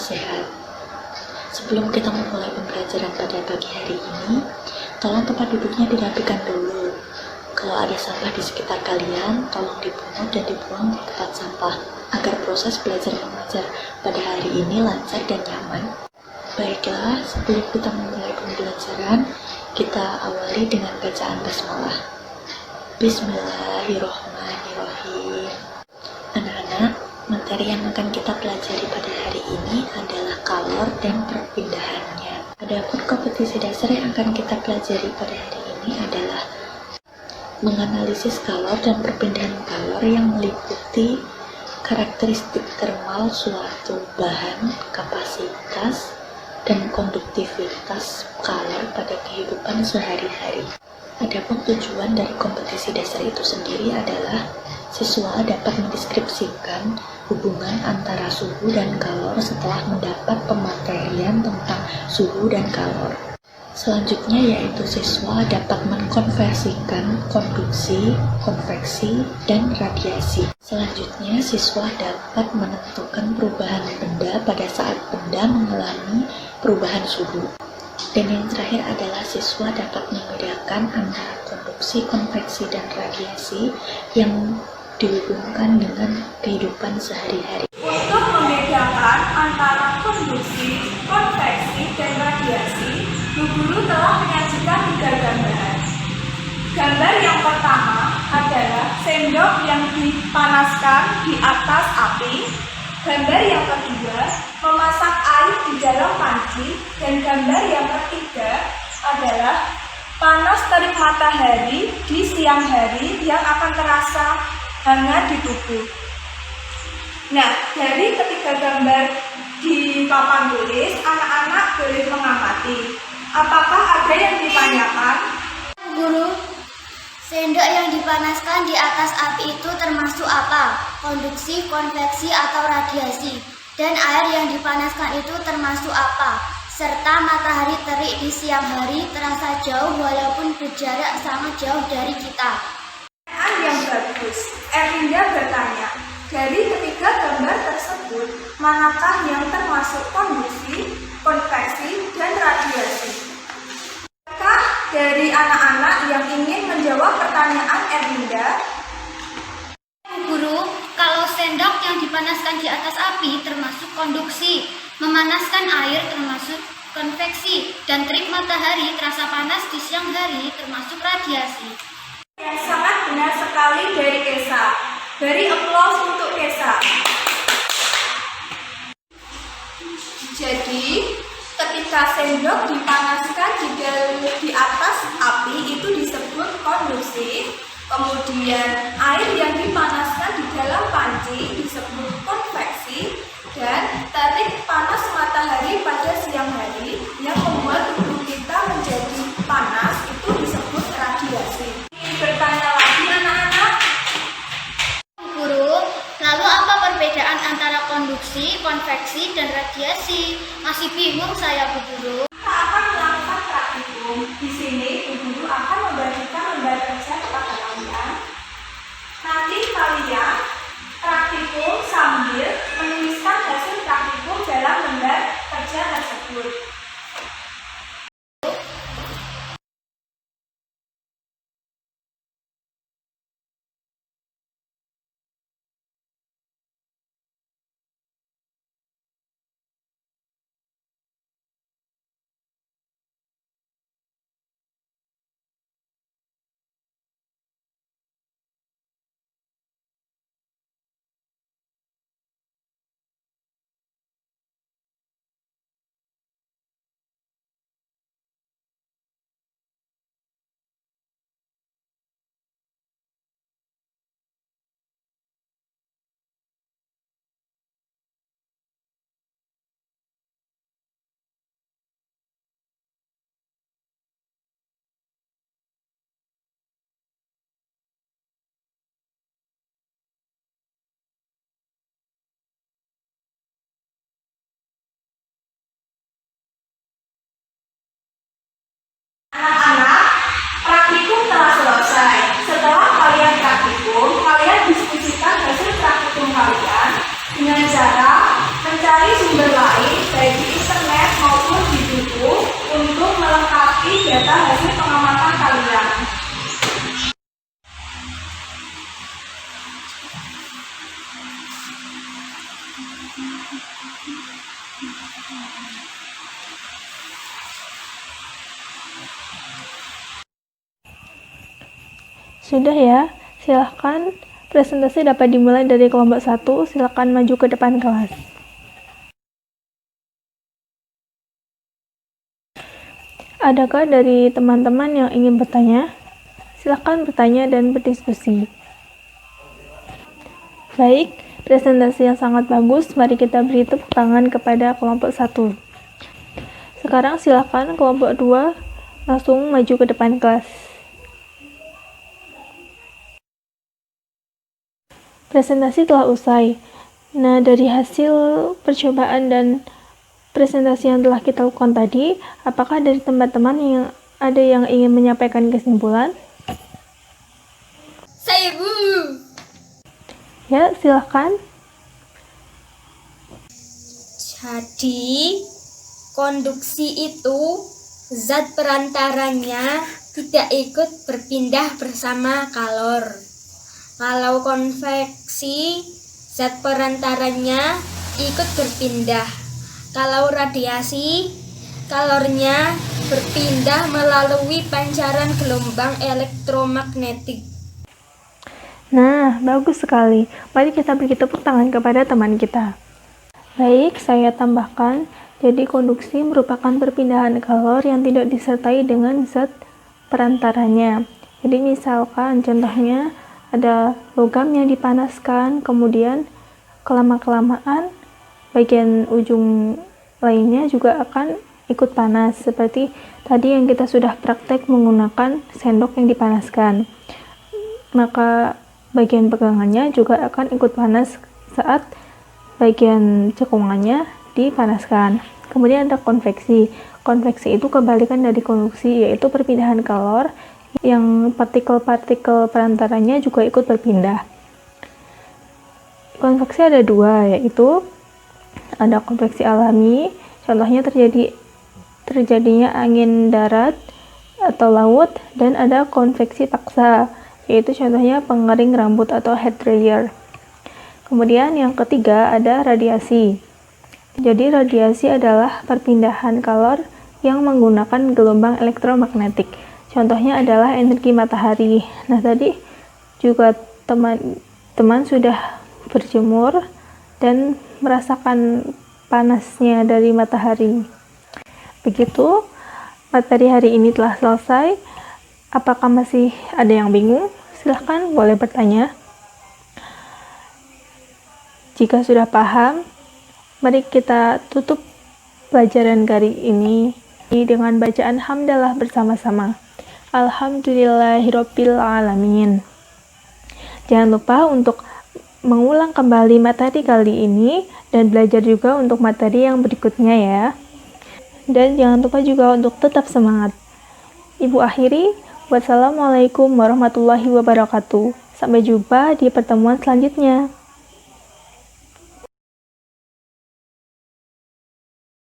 sehat. Sebelum kita memulai pembelajaran pada pagi hari ini, tolong tempat duduknya dirapikan dulu. Kalau ada sampah di sekitar kalian, tolong dipungut dan dibuang di tempat sampah, agar proses belajar mengajar pada hari ini lancar dan nyaman. Baiklah, sebelum kita memulai pembelajaran, kita awali dengan bacaan basmalah. Bismillahirrohmanirrohim. Anak-anak, materi yang akan kita pelajari pada hari ini adalah kalor dan perpindahannya. Adapun kompetisi dasar yang akan kita pelajari pada hari ini adalah menganalisis kalor dan perpindahan kalor yang meliputi karakteristik termal suatu bahan, kapasitas, dan konduktivitas kalor pada kehidupan sehari-hari. Adapun tujuan dari kompetisi dasar itu sendiri adalah siswa dapat mendeskripsikan hubungan antara suhu dan kalor setelah mendapat pematerian tentang suhu dan kalor. Selanjutnya yaitu siswa dapat mengkonversikan konduksi, konveksi, dan radiasi. Selanjutnya siswa dapat menentukan perubahan benda pada saat benda mengalami perubahan suhu. Dan yang terakhir adalah siswa dapat membedakan antara konduksi, konveksi, dan radiasi yang dihubungkan dengan kehidupan sehari-hari. Untuk membedakan antara konduksi, konveksi, dan radiasi, Bu Guru telah menyajikan 3 gambaran. Gambar yang pertama adalah sendok yang dipanaskan di atas api. Gambar yang kedua, memasak air di dalam panci. Dan gambar yang ketiga adalah panas terik matahari di siang hari yang akan terasa hangat di tubuh. Nah, dari ketiga gambar di papan tulis, anak-anak boleh mengamati. Apakah ada yang ditanyakan? Guru, sendok yang dipanaskan di atas api itu termasuk apa? Konduksi, konveksi, atau radiasi? Dan air yang dipanaskan itu termasuk apa? Serta matahari terik di siang hari terasa jauh walaupun berjarak sangat jauh dari kita. Yang bagus. Erlinda bertanya, dari ketiga gambar tersebut, manakah yang termasuk konduksi, konveksi, dan radiasi? Apakah dari anak-anak yang ingin menjawab pertanyaan Erlinda? Guru, kalau sendok yang dipanaskan di atas api termasuk konduksi, memanaskan air termasuk konveksi, dan terik matahari terasa panas di siang hari termasuk radiasi. Yang sangat benar sekali dari Kesa. Beri aplaus untuk Kesa. Jadi, ketika sendok dipanaskan di atas api itu disebut konduksi. Kemudian air yang dipanaskan di dalam panci disebut konveksi. Dan terik panas matahari pada siang hari yang membuat tubuh kita menjadi panas itu disebut radiasi. Bertanya lagi anak-anak? Guru, lalu apa perbedaan antara konduksi, konveksi, dan radiasi? Masih bingung saya, Bu Guru. Kita akan melakukan praktikum. Di sini, Bu Guru akan membagikan lembar kerja kepada kalian. Nanti kalian praktikum sambil menuliskan hasil praktikum dalam lembar kerja tersebut. Sudah ya, silahkan presentasi dapat dimulai dari kelompok 1, silahkan maju ke depan kelas. Adakah dari teman-teman yang ingin bertanya? Silahkan bertanya dan berdiskusi. Baik, presentasi yang sangat bagus, mari kita beri tepuk tangan kepada kelompok 1. Sekarang silahkan kelompok 2 langsung maju ke depan kelas. Presentasi telah usai. Nah, dari hasil percobaan dan presentasi yang telah kita lakukan tadi, apakah dari teman-teman yang ada yang ingin menyampaikan kesimpulan? Saya Bu. Ya, silahkan. Jadi, konduksi itu zat perantaranya tidak ikut berpindah bersama kalor. Kalau konveksi, zat perantaranya ikut berpindah. Kalau radiasi, kalornya berpindah melalui pancaran gelombang elektromagnetik. Nah, bagus sekali. Mari kita beri tepuk tangan kepada teman kita. Baik, saya tambahkan. Jadi konduksi merupakan perpindahan kalor yang tidak disertai dengan zat perantaranya. Jadi misalkan contohnya ada logam yang dipanaskan, kemudian kelama-kelamaan bagian ujung lainnya juga akan ikut panas, seperti tadi yang kita sudah praktek menggunakan sendok yang dipanaskan. Maka bagian pegangannya juga akan ikut panas saat bagian cekungannya dipanaskan. Kemudian ada konveksi. Konveksi itu kebalikan dari konduksi, yaitu perpindahan kalor yang partikel-partikel perantaranya juga ikut berpindah. Konveksi ada dua, yaitu ada konveksi alami, contohnya terjadinya angin darat atau laut, dan ada konveksi paksa, yaitu contohnya pengering rambut atau hair dryer. Kemudian yang ketiga ada radiasi. Jadi radiasi adalah perpindahan kalor yang menggunakan gelombang elektromagnetik. Contohnya adalah energi matahari. Nah, tadi juga teman-teman sudah berjemur dan merasakan panasnya dari matahari. Begitu, materi hari ini telah selesai. Apakah masih ada yang bingung? Silahkan boleh bertanya. Jika sudah paham, mari kita tutup pelajaran kali ini dengan bacaan hamdalah bersama-sama. Alhamdulillahirabbil alamin. Jangan lupa untuk mengulang kembali materi kali ini dan belajar juga untuk materi yang berikutnya ya. Dan jangan lupa juga untuk tetap semangat. Ibu akhiri, wassalamualaikum warahmatullahi wabarakatuh. Sampai jumpa di pertemuan selanjutnya.